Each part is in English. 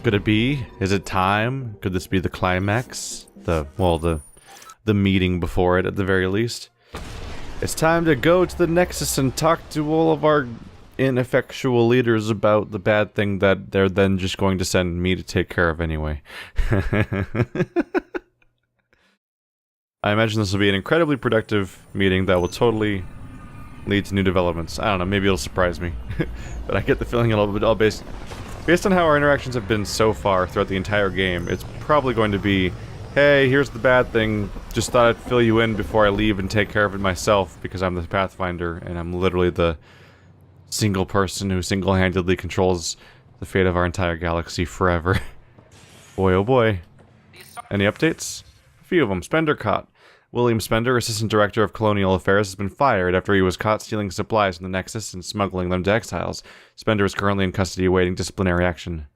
Could it be? Is it time? Could this be the climax? The meeting before it, at the very least. It's time to go to the Nexus and talk to all of our ineffectual leaders about the bad thing that they're then just going to send me to take care of anyway. I imagine this will be an incredibly productive meeting that will totally lead to new developments. I don't know, maybe it'll surprise me. But I get the feeling it'll be all based on how our interactions have been so far throughout the entire game. It's probably going to be, hey, here's the bad thing, just thought I'd fill you in before I leave and take care of it myself because I'm the Pathfinder and I'm literally the single person who single-handedly controls the fate of our entire galaxy forever. Boy oh boy. Any updates? A few of them. Spender caught. William Spender, Assistant Director of Colonial Affairs, has been fired after he was caught stealing supplies from the Nexus and smuggling them to exiles. Spender is currently in custody awaiting disciplinary action.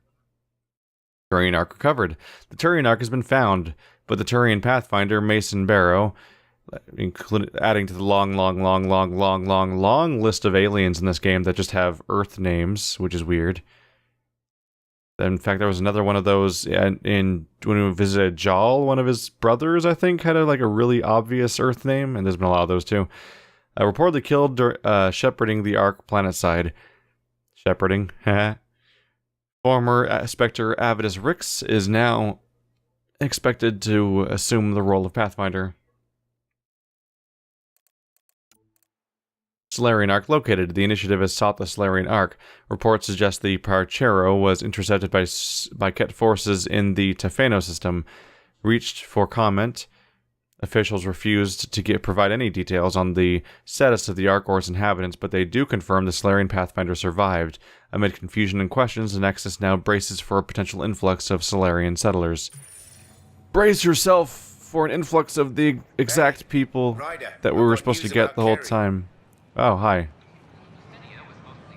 Turian Ark recovered. The Turian Ark has been found, but the Turian Pathfinder, Mason Barrow, adding to the long list of aliens in this game that just have Earth names, which is weird. In fact, there was another one of those when we visited Jal, one of his brothers, I think, had a really obvious Earth name, and there's been a lot of those too. Reportedly killed shepherding the Ark planetside. Shepherding, Former Spectre Avidus Rix is now expected to assume the role of Pathfinder. Salarian Ark located. The initiative has sought the Salarian Ark. Reports suggest the Parchero was intercepted by Ket forces in the Tefano system. Reached for comment. Officials refused to provide any details on the status of the Ark or its inhabitants, but they do confirm the Salarian Pathfinder survived. Amid confusion and questions, the Nexus now braces for a potential influx of Salarian settlers. Brace yourself for an influx of the exact people Ryder, that we were supposed to get the whole time. Oh, hi.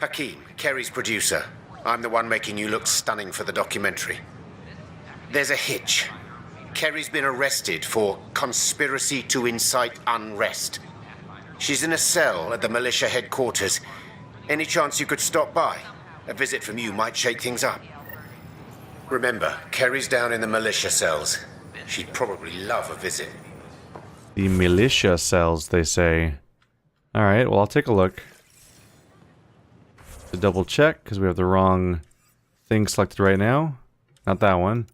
Hakeem, Kerry's producer. I'm the one making you look stunning for the documentary. There's a hitch. Kerry's been arrested for conspiracy to incite unrest. She's in a cell at the militia headquarters. Any chance you could stop by? A visit from you might shake things up. Remember, Kerry's down in the militia cells. She'd probably love a visit. The militia cells, they say. Alright, well, I'll take a look. To double check, because we have the wrong thing selected right now. Not that one.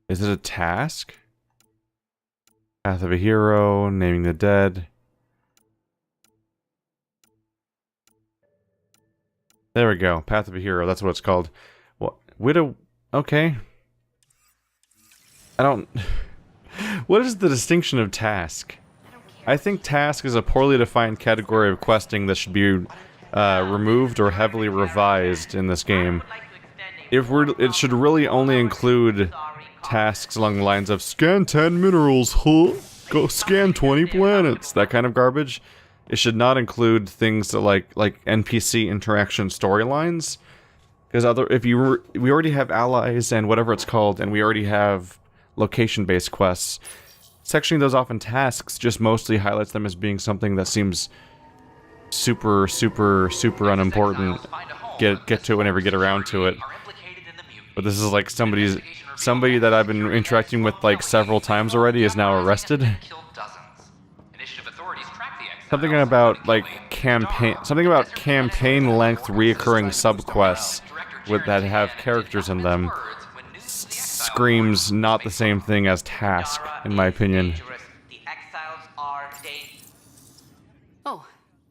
Is it a task? Path of a hero, naming the dead. There we go. Path of a hero, that's what it's called. What? Widow. Okay. I don't. What is the distinction of task? I think task is a poorly defined category of questing that should be removed or heavily revised in this game. It should really only include tasks along the lines of scan 10 minerals, huh? Go scan 20 planets, that kind of garbage. It should not include things that like NPC interaction storylines, because we already have allies and whatever it's called, and we already have location-based quests. Sectioning those off in tasks just mostly highlights them as being something that seems super unimportant. Get to it whenever you get around to it. But this is like somebody that I've been interacting with like several times already is now arrested. Something about campaign length reoccurring subquests that have characters in them screams not the same thing as task, in my opinion. Oh,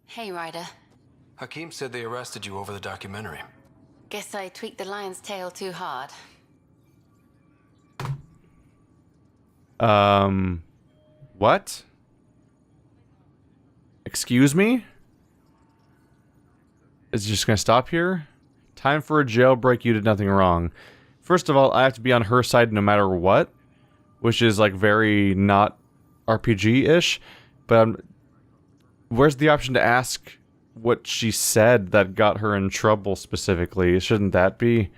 hey Ryder. Hakeem said they arrested you over the documentary. Guess I tweaked the lion's tail too hard. What? Excuse me? Is it just gonna stop here? Time for a jailbreak, you did nothing wrong. First of all, I have to be on her side no matter what, which is like very not RPG-ish, but where's the option to ask what she said that got her in trouble specifically? Shouldn't we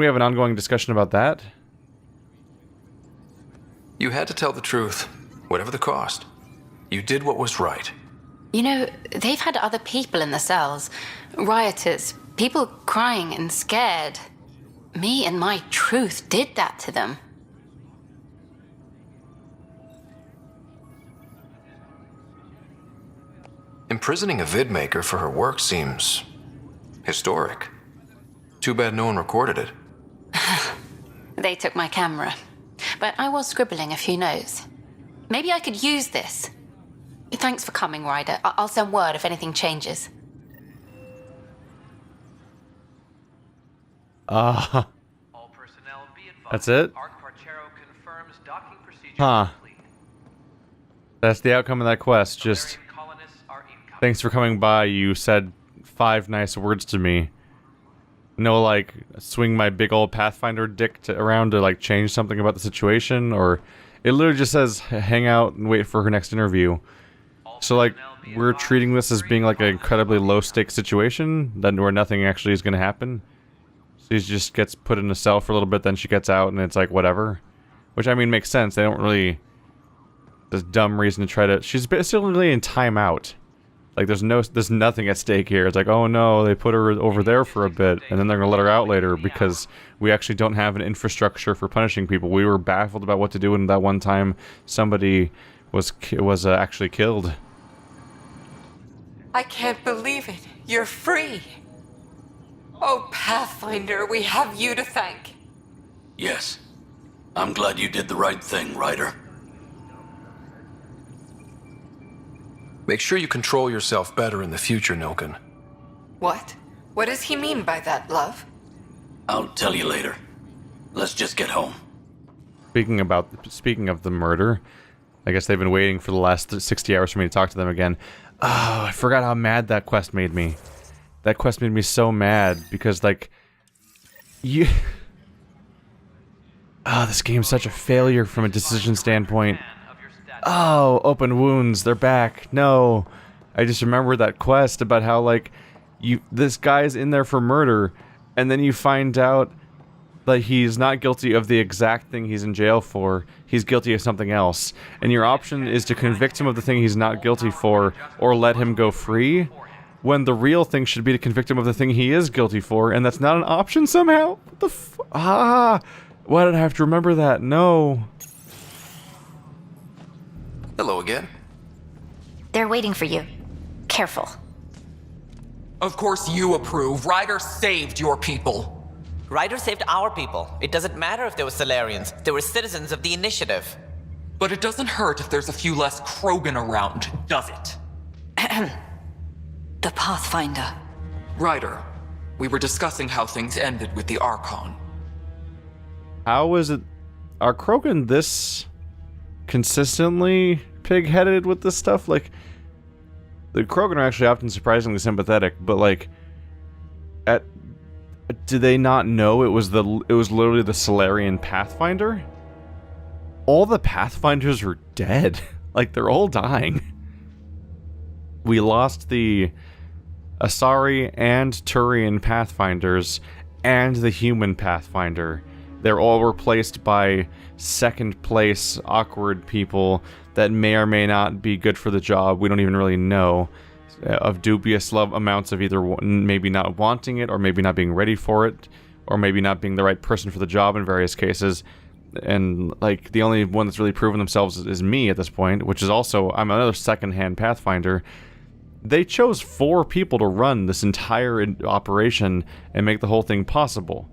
have an ongoing discussion about that? You had to tell the truth, whatever the cost. You did what was right. You know, they've had other people in the cells. Rioters, people crying and scared. Me and my truth did that to them. Imprisoning a vidmaker for her work seems historic. Too bad no one recorded it. They took my camera, but I was scribbling a few notes. Maybe I could use this. Thanks for coming, Ryder. I'll send word if anything changes. That's it? Huh. That's the outcome of that quest. Just thanks for coming by. You said 5 nice words to me. No, like, swing my big old Pathfinder dick around to, like, change something about the situation, or it literally just says hang out and wait for her next interview. So, like, we're treating this as being, like, an incredibly low-stakes situation, where nothing actually is going to happen. She just gets put in a cell for a little bit, then she gets out, and it's like, whatever. Which, I mean, makes sense. They don't really... This dumb reason to try to... She's basically in timeout. Like, there's nothing at stake here. It's like, oh no, they put her over there for a bit, and then they're gonna let her out later because we actually don't have an infrastructure for punishing people. We were baffled about what to do when that one time somebody was actually killed. I can't believe it. You're free. Oh, Pathfinder, we have you to thank. Yes. I'm glad you did the right thing, Ryder. Make sure you control yourself better in the future, Nilken. What? What does he mean by that, love? I'll tell you later. Let's just get home. Speaking of the murder, I guess they've been waiting for the last 60 hours for me to talk to them again. Oh, I forgot how mad that quest made me. That quest made me so mad because, like, you... Oh, this game's such a failure from a decision standpoint. Oh, open wounds, they're back. No. I just remember that quest about how, like, this guy's in there for murder, and then you find out that he's not guilty of the exact thing he's in jail for. He's guilty of something else. And your option is to convict him of the thing he's not guilty for, or let him go free, when the real thing should be to convict him of the thing he is guilty for, and that's not an option somehow? What the why did I have to remember that? No. Hello again. They're waiting for you. Careful. Of course you approve. Ryder saved your people. Ryder saved our people. It doesn't matter if they were Salarians. They were citizens of the Initiative. But it doesn't hurt if there's a few less Krogan around, does it? The Pathfinder. Ryder, we were discussing how things ended with the Archon. How is it... Are Krogan this consistently pig-headed with this stuff? Like, the Krogan are actually often surprisingly sympathetic, but, like, do they not know it was literally the Salarian Pathfinder? All the Pathfinders are dead. Like, they're all dying. We lost the Asari and Turian Pathfinders and the human Pathfinder. They're all replaced by second-place, awkward people that may or may not be good for the job. We don't even really know. Of dubious amounts of either maybe not wanting it, or maybe not being ready for it, or maybe not being the right person for the job in various cases. And, like, the only one that's really proven themselves is me at this point, which is also, I'm another second-hand Pathfinder. They chose 4 people to run this entire operation and make the whole thing possible.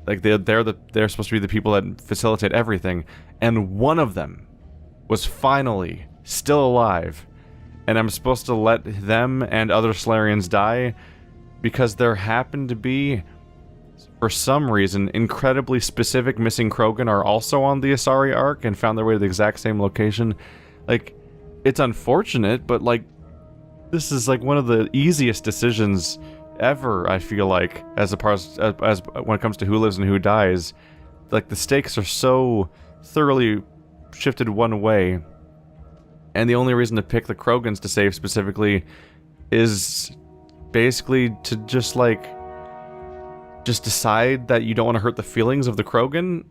Like, they're supposed to be the people that facilitate everything, and one of them was finally still alive, and I'm supposed to let them and other Salarians die because there happened to be, for some reason, incredibly specific missing Krogan are also on the Asari Ark and found their way to the exact same location. Like, it's unfortunate, but, like, this is, like, one of the easiest decisions ever, I feel like, as when it comes to who lives and who dies. Like, the stakes are so thoroughly shifted one way, and the only reason to pick the Krogans to save specifically is basically to just decide that you don't want to hurt the feelings of the Krogan,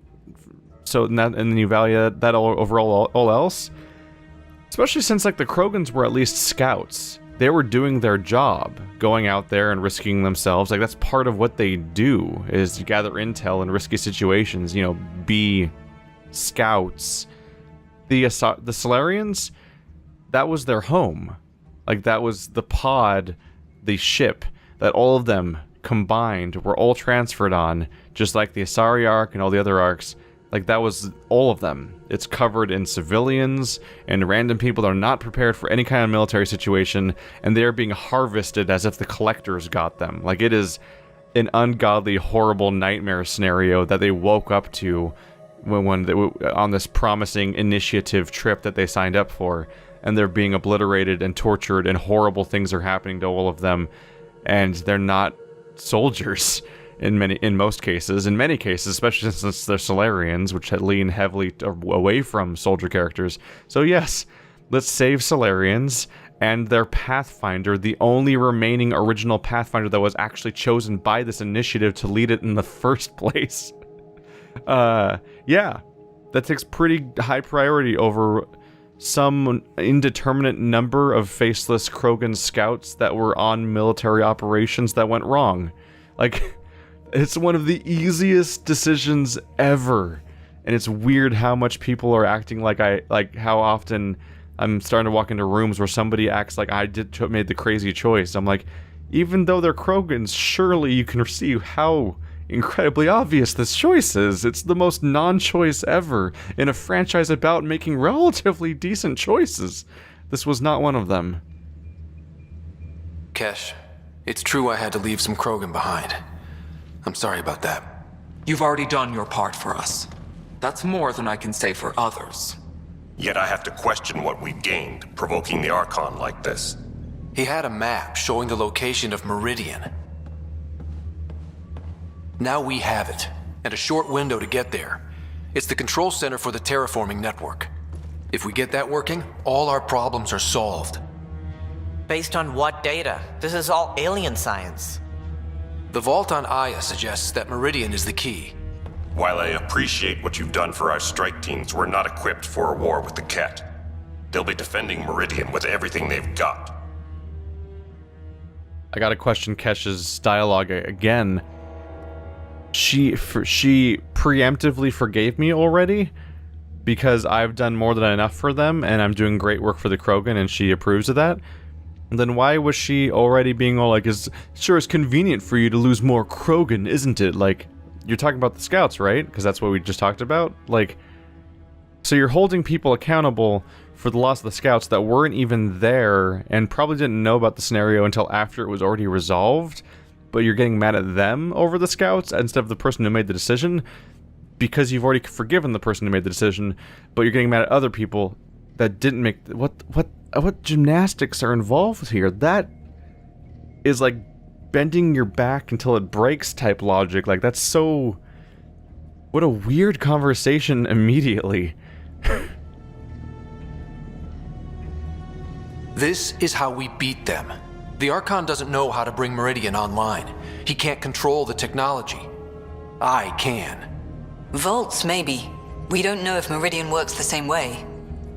so and then you value that over all else. Especially since, like, the Krogans were at least scouts. They were doing their job, going out there and risking themselves. Like, that's part of what they do, is to gather intel in risky situations, you know, be scouts. The Salarians, that was their home. Like, that was the pod, the ship, that all of them combined were all transferred on, just like the Salarian Ark and all the other arcs. Like, that was all of them. It's covered in civilians and random people that are not prepared for any kind of military situation, and they're being harvested as if the collectors got them. Like, it is an ungodly, horrible nightmare scenario that they woke up to when they, on this promising initiative trip that they signed up for, and they're being obliterated and tortured, and horrible things are happening to all of them, and they're not soldiers. In most cases, especially since they're Salarians, which lean heavily away from soldier characters. So yes, let's save Salarians and their Pathfinder, the only remaining original Pathfinder that was actually chosen by this initiative to lead it in the first place. Yeah, that takes pretty high priority over some indeterminate number of faceless Krogan scouts that were on military operations that went wrong. Like, it's one of the easiest decisions ever, and it's weird how much people are acting like how often I'm starting to walk into rooms where somebody acts like I made the crazy choice. I'm like, even though they're Krogans, surely you can see how incredibly obvious this choice is. It's the most non-choice ever in a franchise about making relatively decent choices. This was not one of them. Kesh, it's true I had to leave some Krogan behind. I'm sorry about that. You've already done your part for us. That's more than I can say for others. Yet I have to question what we've gained, provoking the Archon like this. He had a map showing the location of Meridian. Now we have it, and a short window to get there. It's the control center for the terraforming network. If we get that working, all our problems are solved. Based on what data? This is all alien science. The vault on Aya suggests that Meridian is the key. While I appreciate what you've done for our strike teams, we're not equipped for a war with the Ket. They'll be defending Meridian with everything they've got. I gotta question Kesh's dialogue again. She preemptively forgave me already because I've done more than enough for them and I'm doing great work for the Krogan and she approves of that. Then why was she already being all like, it's convenient for you to lose more Krogan, isn't it? Like, you're talking about the scouts, right? Because that's what we just talked about. Like, so you're holding people accountable for the loss of the scouts that weren't even there and probably didn't know about the scenario until after it was already resolved, but you're getting mad at them over the scouts instead of the person who made the decision because you've already forgiven the person who made the decision, but you're getting mad at other people that didn't make... What gymnastics are involved here? That is like bending your back until it breaks type logic. Like, that's so... What a weird conversation immediately. This is how we beat them. The Archon doesn't know how to bring Meridian online. He can't control the technology. I can. Vaults, maybe. We don't know if Meridian works the same way.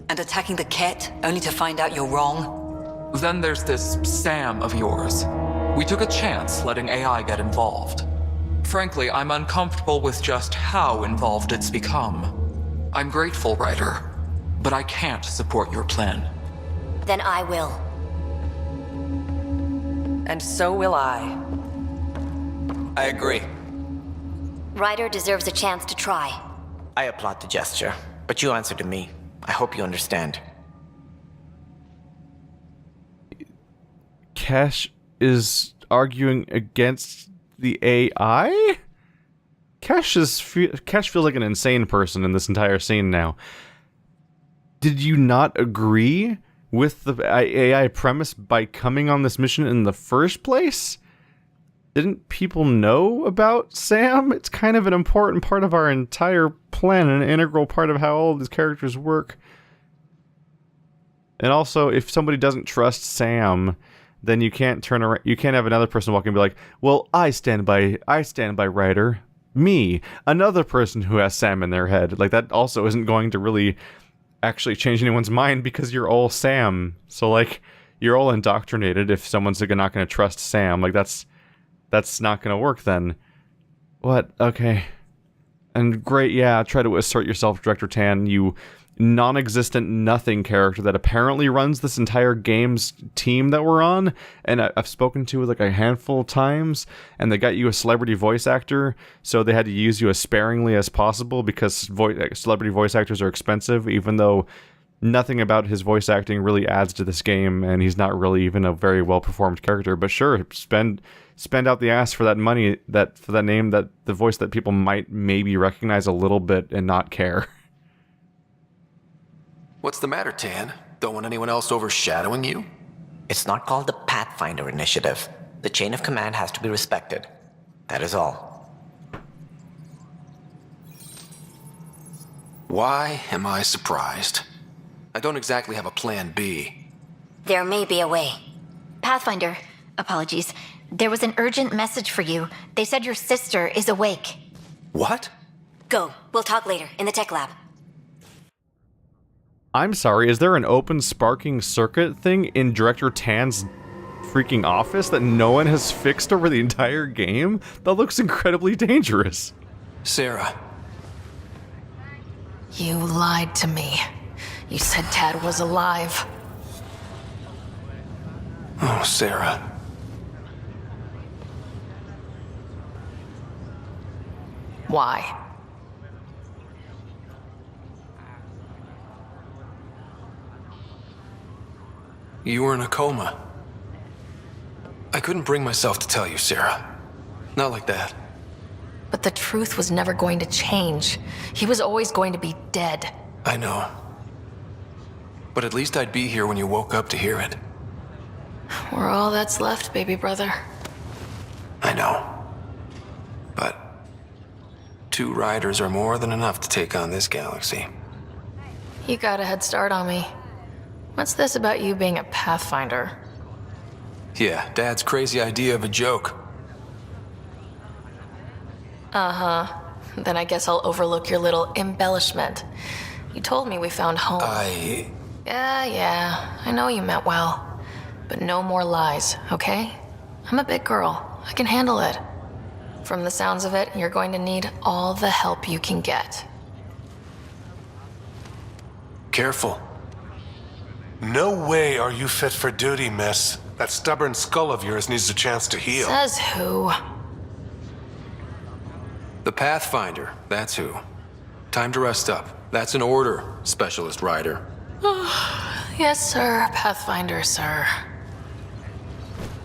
And attacking the Ket, only to find out you're wrong? Then there's this Sam of yours. We took a chance letting AI get involved. Frankly, I'm uncomfortable with just how involved it's become. I'm grateful, Ryder, but I can't support your plan. Then I will. And so will I. I agree. Ryder deserves a chance to try. I applaud the gesture, but you answer to me. I hope you understand. Kesh is arguing against the AI? Kesh feels like an insane person in this entire scene now. Did you not agree with the AI premise by coming on this mission in the first place? Didn't people know about Sam? It's kind of an important part of our entire plan, an integral part of how all of these characters work. And also, if somebody doesn't trust Sam, then you can't turn around. You can't have another person walk and be like, "Well, I stand by Ryder. Me, another person who has Sam in their head." Like, that also isn't going to really actually change anyone's mind because you're all Sam. So, like, you're all indoctrinated if someone's not going to trust Sam. Like, that's not going to work then. What? Okay. And great, yeah, try to assert yourself, Director Tan, you non-existent nothing character that apparently runs this entire game's team that we're on, and I've spoken to like a handful of times, and they got you a celebrity voice actor, so they had to use you as sparingly as possible because celebrity voice actors are expensive, even though nothing about his voice acting really adds to this game, and he's not really even a very well-performed character. But sure, spend out the ass for that money, for that name, that the voice that people might maybe recognize a little bit and not care. What's the matter, Tan? Don't want anyone else overshadowing you? It's not called the Pathfinder Initiative. The chain of command has to be respected. That is all. Why am I surprised? I don't exactly have a plan B. There may be a way. Pathfinder, apologies. There was an urgent message for you. They said your sister is awake. What? Go. We'll talk later, in the tech lab. I'm sorry, is there an open sparking circuit thing in Director Tan's freaking office that no one has fixed over the entire game? That looks incredibly dangerous. Sara. You lied to me. You said Tad was alive. Oh, Sara. Why? You were in a coma. I couldn't bring myself to tell you, Sara. Not like that. But the truth was never going to change. He was always going to be dead. I know. But at least I'd be here when you woke up to hear it. We're all that's left, baby brother. I know. But 2 Ryders are more than enough to take on this galaxy. You got a head start on me. What's this about you being a Pathfinder? Yeah, Dad's crazy idea of a joke. Uh-huh. Then I guess I'll overlook your little embellishment. You told me we found home. Yeah, I know you meant well. But no more lies, okay? I'm a big girl. I can handle it. From the sounds of it, you're going to need all the help you can get. Careful. No way are you fit for duty, miss. That stubborn skull of yours needs a chance to heal. Says who? The Pathfinder, that's who. Time to rest up. That's an order, Specialist Ryder. Yes, sir. Pathfinder, sir.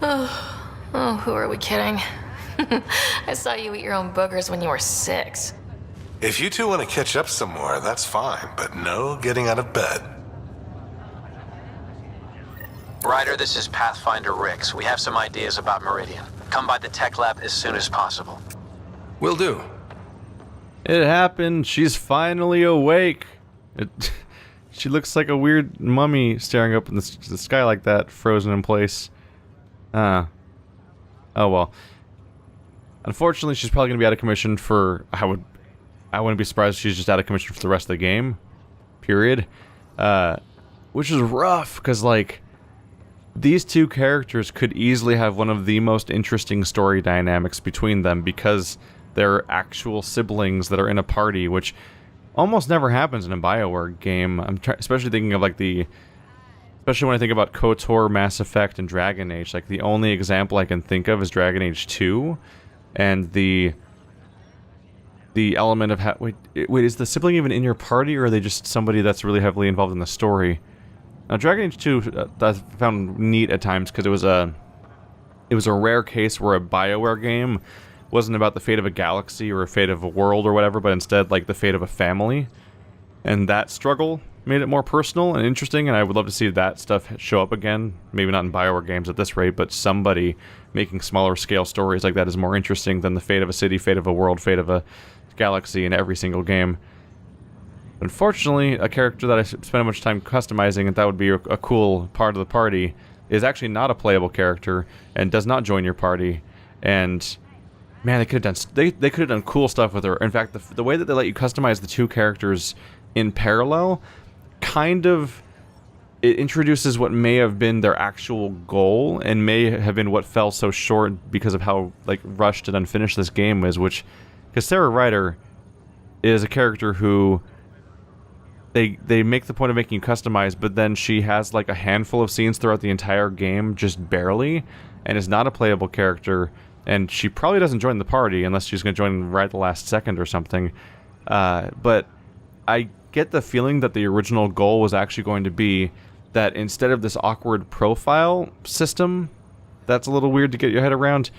Oh, who are we kidding? I saw you eat your own boogers when you were 6. If you two want to catch up some more, that's fine, but no getting out of bed. Ryder, this is Pathfinder Rix. We have some ideas about Meridian. Come by the tech lab as soon as possible. Will do. It happened. She's finally awake. She looks like a weird mummy staring up in the sky like that, frozen in place. Oh well. Unfortunately, she's probably going to be out of commission for... I wouldn't be surprised if she's just out of commission for the rest of the game. Period. Which is rough, because, like... These 2 characters could easily have one of the most interesting story dynamics between them because they're actual siblings that are in a party, which almost never happens in a BioWare game. Especially thinking of like especially when I think about KOTOR, Mass Effect, and Dragon Age. Like the only example I can think of is Dragon Age 2, and the element of wait, is the sibling even in your party, or are they just somebody that's really heavily involved in the story? Now, Dragon Age 2 I found neat at times because it was a rare case where a BioWare game wasn't about the fate of a galaxy or a fate of a world or whatever, but instead like the fate of a family. And that struggle made it more personal and interesting, and I would love to see that stuff show up again. Maybe not in BioWare games at this rate, but somebody making smaller scale stories like that is more interesting than the fate of a city, fate of a world, fate of a galaxy in every single game. Unfortunately, a character that I spent much time customizing and that would be a cool part of the party is actually not a playable character and does not join your party. And man, they could have done they could have done cool stuff with her. In fact, the way that they let you customize the 2 characters in parallel kind of... It introduces what may have been their actual goal, and may have been what fell so short because of how, like, rushed and unfinished this game is, which... Because Sara Ryder is a character who... They make the point of making you customize, but then she has, like, a handful of scenes throughout the entire game, just barely, and is not a playable character, and she probably doesn't join the party unless she's going to join right at the last second or something. But I get the feeling that the original goal was actually going to be that instead of this awkward profile system that's a little weird to get your head around,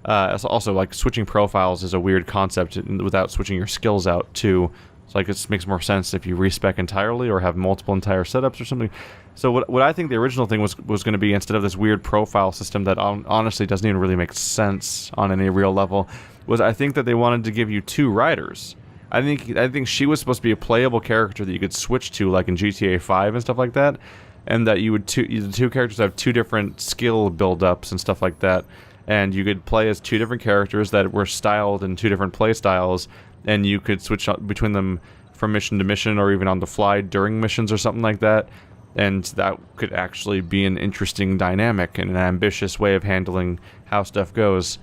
also, like, switching profiles is a weird concept without switching your skills out, too. So, like, it makes more sense if you respec entirely or have multiple entire setups or something. So what I think the original thing was going to be, instead of this weird profile system that honestly doesn't even really make sense on any real level, was I think that they wanted to give you 2 Ryders. I think she was supposed to be a playable character that you could switch to, like in GTA 5 and stuff like that, and that the 2 characters have 2 different skill build-ups and stuff like that, and you could play as 2 different characters that were styled in 2 different play styles, and you could switch between them from mission to mission or even on the fly during missions or something like that, and that could actually be an interesting dynamic and an ambitious way of handling how stuff goes.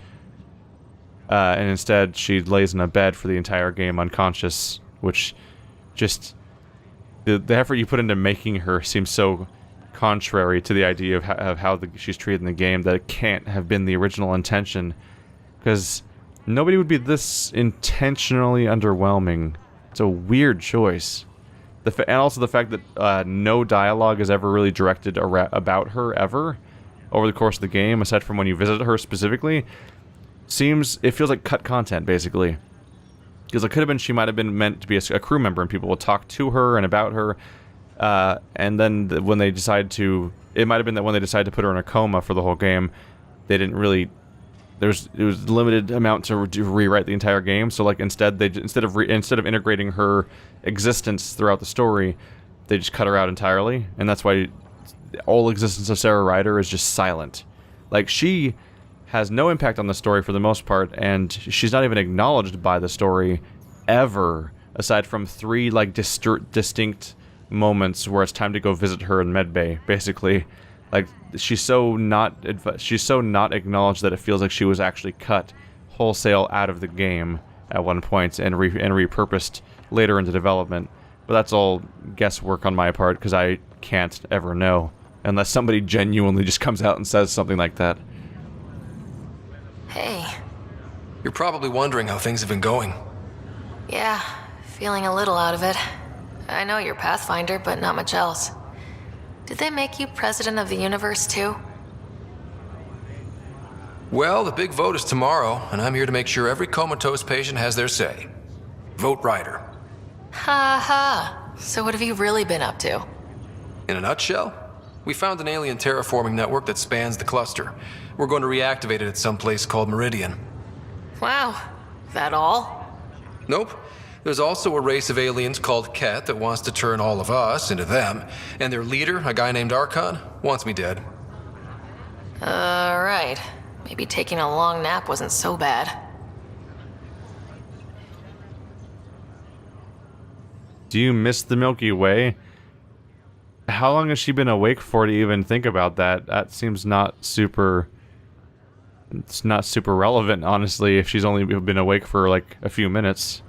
And instead, she lays in a bed for the entire game unconscious, which just... The effort you put into making her seems so contrary to the idea of how she's treated in the game that it can't have been the original intention, because nobody would be this intentionally underwhelming. It's a weird choice. And also the fact that no dialogue is ever really directed about her ever over the course of the game, aside from when you visit her specifically, it feels like cut content, basically. Because it could have been she might have been meant to be a crew member and people would talk to her and about her, and then when they decide to... It might have been that when they decided to put her in a coma for the whole game, they didn't really... It was limited amount to rewrite the entire game, so like instead of integrating her existence throughout the story, they just cut her out entirely, and that's why all existence of Sara Ryder is just silent. Like, she has no impact on the story for the most part, and she's not even acknowledged by the story ever, aside from 3 like distinct moments where it's time to go visit her in Medbay, basically. Like, she's so not acknowledged that it feels like she was actually cut wholesale out of the game at one point and repurposed later into development. But that's all guesswork on my part, because I can't ever know unless somebody genuinely just comes out and says something like that. Hey. You're probably wondering how things have been going. Yeah, feeling a little out of it. I know you're Pathfinder, but not much else. Did they make you president of the universe, too? Well, the big vote is tomorrow, and I'm here to make sure every comatose patient has their say. Vote Ryder. Ha ha. So what have you really been up to? In a nutshell, we found an alien terraforming network that spans the cluster. We're going to reactivate it at some place called Meridian. Wow. That all? Nope. There's also a race of aliens called Ket that wants to turn all of us into them, and their leader, a guy named Archon, wants me dead. Right. Maybe taking a long nap wasn't so bad. Do you miss the Milky Way? How long has she been awake for to even think about that? That seems not super... It's not super relevant, honestly, if she's only been awake for, like, a few minutes.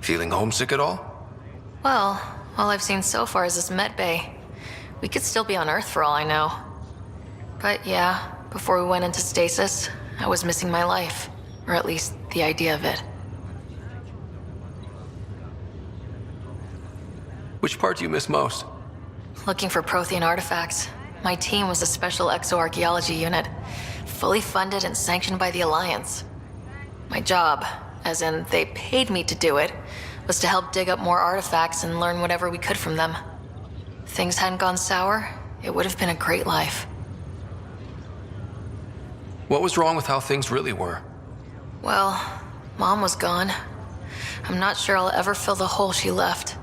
Feeling homesick at all? Well, all I've seen so far is this med bay. We could still be on Earth for all I know. But yeah, before we went into stasis, I was missing my life. Or at least the idea of it. Which part do you miss most? Looking for Prothean artifacts. My team was a special exoarchaeology unit, fully funded and sanctioned by the Alliance. My job, as in they paid me to do it, was to help dig up more artifacts and learn whatever we could from them. If things hadn't gone sour, it would have been a great life. What was wrong with how things really were? Well, Mom was gone. I'm not sure I'll ever fill the hole she left.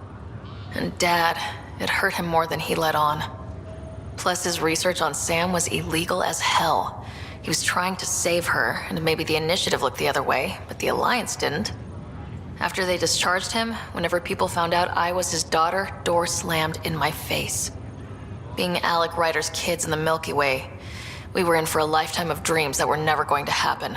And Dad, it hurt him more than he let on. Plus, his research on Sam was illegal as hell. He was trying to save her, and maybe the Initiative looked the other way, but the Alliance didn't. After they discharged him, whenever people found out I was his daughter, doors slammed in my face. Being Alec Ryder's kids in the Milky Way, we were in for a lifetime of dreams that were never going to happen.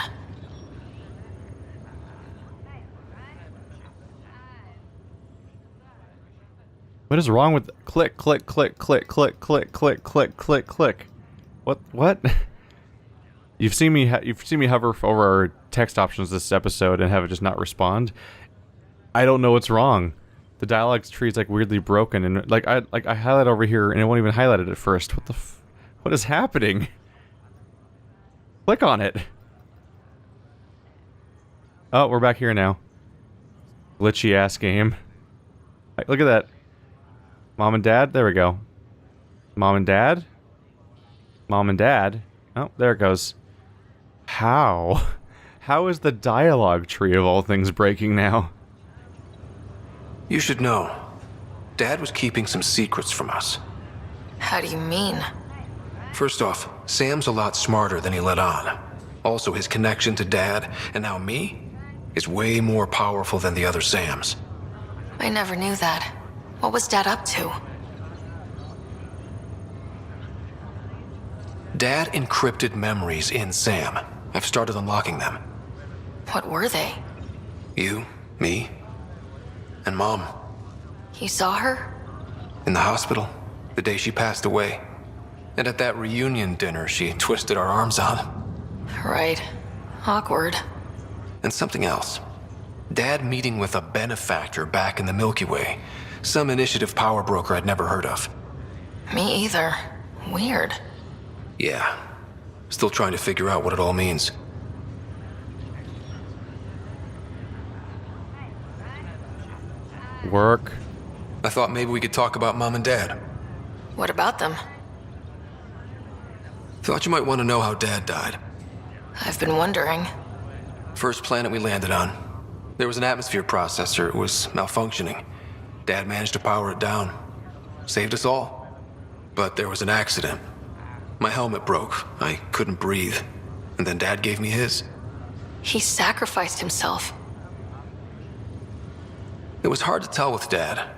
What is wrong with click, click, click, click, click, click, click, click, click, click? What? You've seen me hover over our text options this episode and have it just not respond. I don't know what's wrong. The dialogue tree is like weirdly broken, and like I highlight over here and it won't even highlight it at first. What is happening? Click on it. Oh, we're back here now. Glitchy ass game. Look at that. Mom and Dad. There we go. Mom and Dad. Mom and Dad. Oh, there it goes. How? How is the dialogue tree of all things breaking now? You should know. Dad was keeping some secrets from us. How do you mean? First off, Sam's a lot smarter than he let on. Also, his connection to Dad, and now me, is way more powerful than the other Sams. I never knew that. What was Dad up to? Dad encrypted memories in Sam. I've started unlocking them. What were they? You, me, and Mom. You saw her? In the hospital, the day she passed away. And at that reunion dinner she twisted our arms on. Right. Awkward. And something else. Dad meeting with a benefactor back in the Milky Way. Some initiative power broker I'd never heard of. Me either. Weird. Yeah. Still trying to figure out what it all means. Work. I thought maybe we could talk about Mom and Dad. What about them? Thought you might want to know how Dad died. I've been wondering. First planet we landed on. There was an atmosphere processor. It was malfunctioning. Dad managed to power it down. Saved us all. But there was an accident. My helmet broke. I couldn't breathe. And then Dad gave me his. He sacrificed himself. It was hard to tell with Dad.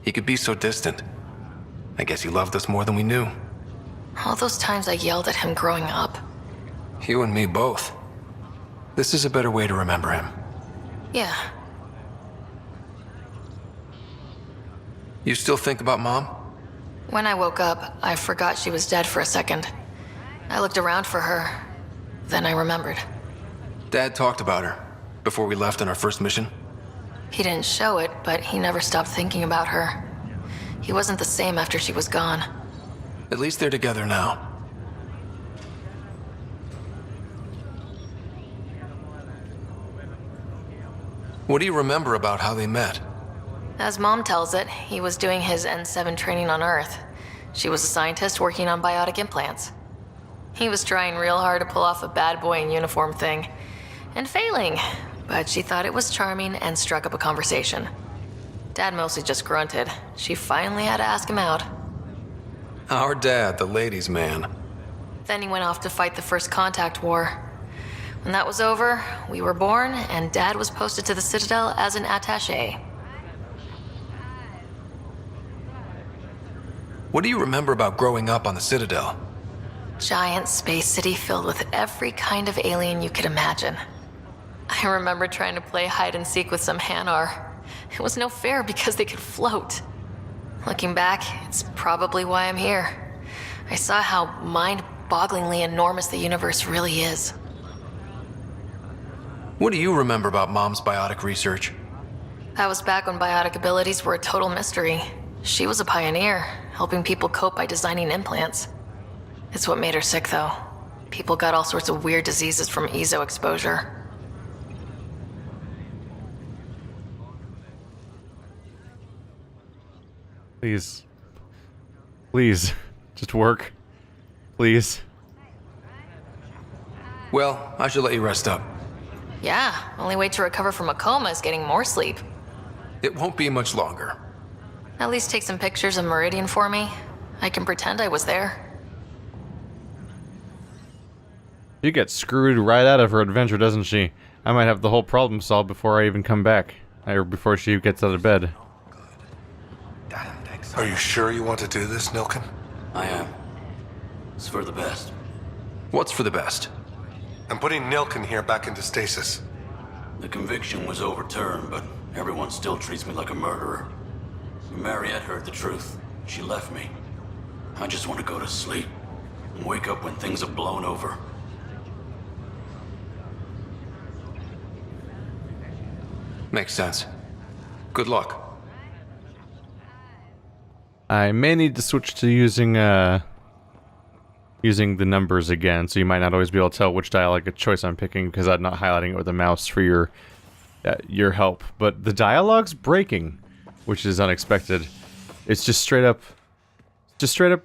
He could be so distant. I guess he loved us more than we knew. All those times I yelled at him growing up. You and me both. This is a better way to remember him. Yeah. You still think about Mom? When I woke up, I forgot she was dead for a second. I looked around for her. Then I remembered. Dad talked about her before we left on our first mission. He didn't show it, but he never stopped thinking about her. He wasn't the same after she was gone. At least they're together now. What do you remember about how they met? As Mom tells it, he was doing his N7 training on Earth. She was a scientist working on biotic implants. He was trying real hard to pull off a bad boy in uniform thing, and failing, but she thought it was charming and struck up a conversation. Dad mostly just grunted. She finally had to ask him out. Our dad, the ladies' man. Then he went off to fight the first contact war. When that was over, we were born, and Dad was posted to the Citadel as an attaché. What do you remember about growing up on the Citadel? Giant space city filled with every kind of alien you could imagine. I remember trying to play hide and seek with some Hanar. It was no fair because they could float. Looking back, it's probably why I'm here. I saw how mind-bogglingly enormous the universe really is. What do you remember about Mom's biotic research? That was back when biotic abilities were a total mystery. She was a pioneer, helping people cope by designing implants. It's what made her sick, though. People got all sorts of weird diseases from EZO exposure. Please. Please. Just work. Please. Well, I should let you rest up. Yeah, only way to recover from a coma is getting more sleep. It won't be much longer. At least take some pictures of Meridian for me. I can pretend I was there. She gets screwed right out of her adventure, doesn't she? I might have the whole problem solved before I even come back. Or before she gets out of bed. Are you sure you want to do this, Nilken? I am. It's for the best. What's for the best? I'm putting Nilken here back into stasis. The conviction was overturned, but everyone still treats me like a murderer. Mariette heard the truth. She left me. I just want to go to sleep and wake up when things have blown over. Makes sense. Good luck. I may need to switch to using using the numbers again, so you might not always be able to tell which dialogue choice I'm picking because I'm not highlighting it with the mouse for your help. But the dialogue's breaking, which is unexpected. It's just straight up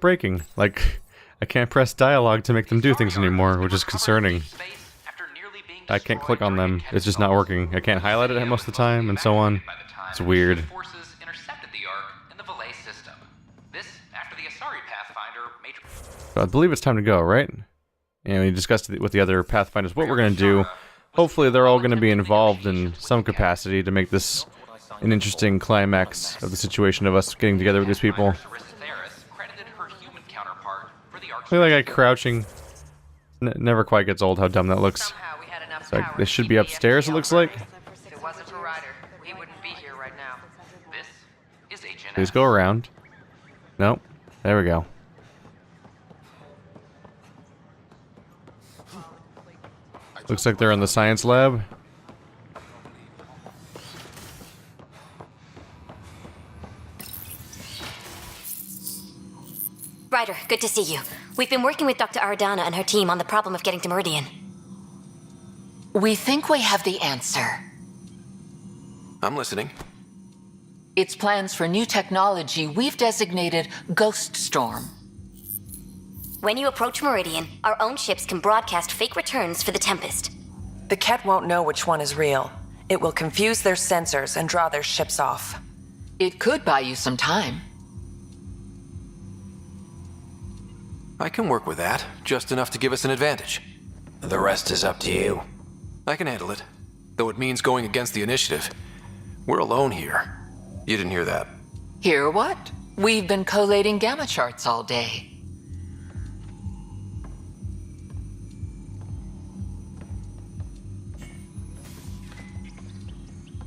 breaking. Like, I can't press dialogue to make them do things anymore, which is concerning. I can't click on them. It's just not working. I can't highlight it most of the time, and so on. It's weird. So I believe it's time to go, right? And we discussed with the other Pathfinders what we're going to do. Hopefully they're all going to be involved in some capacity to make this an interesting climax of the situation of us getting together with these people. Look like crouching. Never quite gets old how dumb that looks. So they should be upstairs, it looks like. If it wasn't for Ryder, we wouldn't be here right now. This is HNS. Please go around. Nope. There we go. Looks like they're in the science lab. Ryder, good to see you. We've been working with Dr. Aradana and her team on the problem of getting to Meridian. We think we have the answer. I'm listening. It's plans for new technology we've designated Ghost Storm. When you approach Meridian, our own ships can broadcast fake returns for the Tempest. The Ket won't know which one is real. It will confuse their sensors and draw their ships off. It could buy you some time. I can work with that, just enough to give us an advantage. The rest is up to you. I can handle it, though it means going against the initiative. We're alone here. You didn't hear that. Hear what? We've been collating gamma charts all day.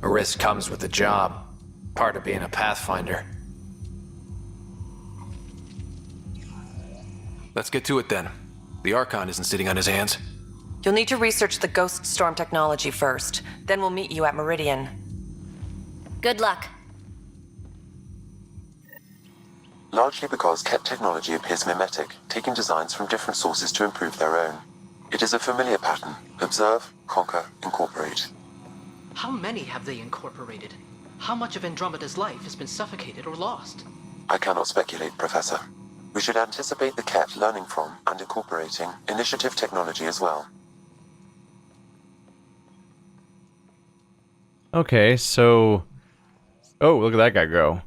A risk comes with the job. Part of being a Pathfinder. Let's get to it then. The Archon isn't sitting on his hands. You'll need to research the Ghost Storm technology first. Then we'll meet you at Meridian. Good luck. Largely because Ket technology appears mimetic, taking designs from different sources to improve their own. It is a familiar pattern. Observe, conquer, incorporate. How many have they incorporated? How much of Andromeda's life has been suffocated or lost? I cannot speculate, Professor. We should anticipate the Ket learning from and incorporating initiative technology as well. Okay, so... Oh, look at that guy go.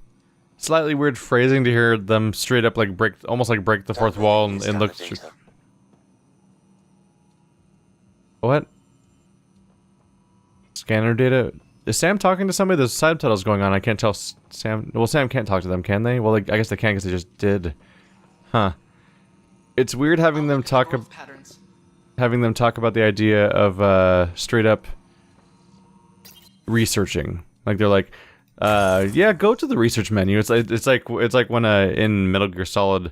Slightly weird phrasing to hear them straight up like break, almost like break the fourth wall and look... What? Scanner data? Is Sam talking to somebody? There's subtitles going on. I can't tell Sam... Well, Sam can't talk to them, can they? Well, I guess they can because they just did. Huh. It's weird having them talk about the idea of straight up researching. Like they're like, yeah, go to the research menu. It's like when in Metal Gear Solid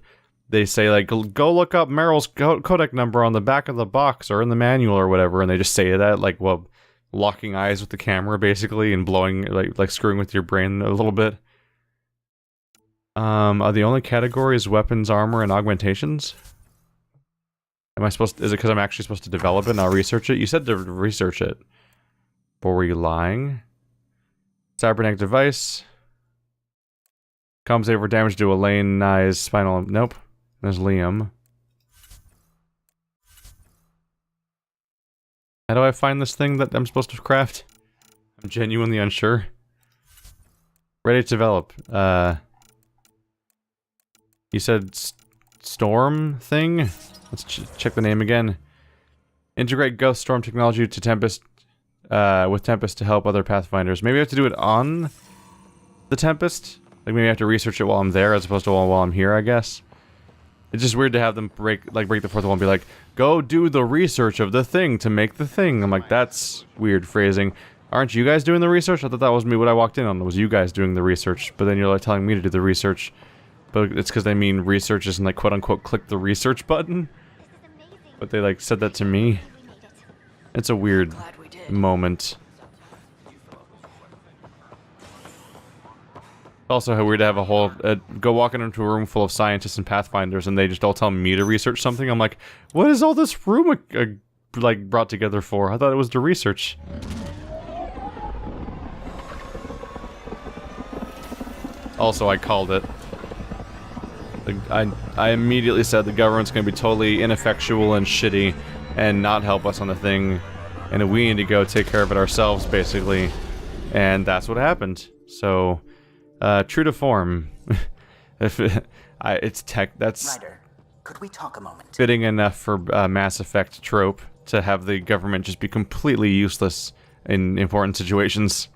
they say like, go look up Meryl's codec number on the back of the box or in the manual or whatever, and they just say that like, well, locking eyes with the camera basically and blowing like screwing with your brain a little bit. Are the only categories weapons, armor, and augmentations? Am I supposed to, is it because I'm actually supposed to develop it and I'll research it? You said to research it. But were you lying? Cybernetic device. Compensate for damage to Elaine Nye's spinal... Nope. There's Liam. How do I find this thing that I'm supposed to craft? I'm genuinely unsure. Ready to develop. You said Storm thing? Let's check the name again. Integrate Ghost Storm technology to Tempest with Tempest to help other Pathfinders. Maybe I have to do it on the Tempest? Like, maybe I have to research it while I'm there as opposed to while I'm here, I guess. It's just weird to have them break the fourth wall and be like, go do the research of the thing to make the thing. I'm like, that's weird phrasing. Aren't you guys doing the research? I thought that was me, what I walked in on, was you guys doing the research. But then you're like telling me to do the research. But it's because they mean research isn't like, quote-unquote, click the research button. But they, like, said that to me. It's a weird moment. Also, how weird to have a whole go walking into a room full of scientists and Pathfinders, and they just all tell me to research something. I'm like, what is all this room like brought together for? I thought it was to research. Also, I called it. I immediately said the government's going to be totally ineffectual and shitty, and not help us on the thing, and we need to go take care of it ourselves, basically. And that's what happened. So. True to form. It's tech. That's Ryder, could we talk a moment? Fitting enough for Mass Effect trope to have the government just be completely useless in important situations.